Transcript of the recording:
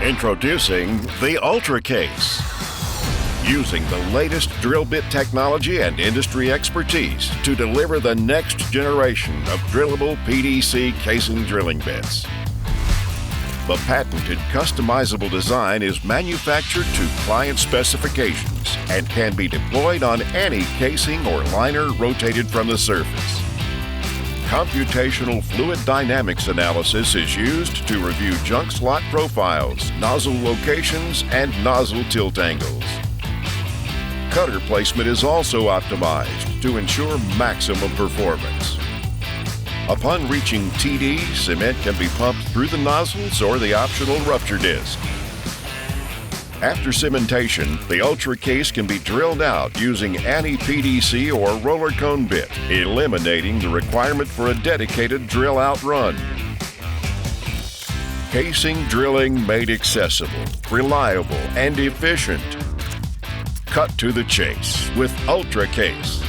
Introducing the UltraCase. Using the latest drill bit technology and industry expertise to deliver the next generation of drillable PDC casing drilling bits. The patented customizable design is manufactured to client specifications and can be deployed on any casing or liner rotated from the surface. Computational fluid dynamics analysis is used to review junk slot profiles, nozzle locations, and nozzle tilt angles. Cutter placement is also optimized to ensure maximum performance. Upon reaching TD, cement can be pumped through the nozzles or the optional rupture disc. After cementation, the UltraCase can be drilled out using any PDC or roller cone bit, eliminating the requirement for a dedicated drill-out run. Casing drilling made accessible, reliable, and efficient. Cut to the chase with UltraCase.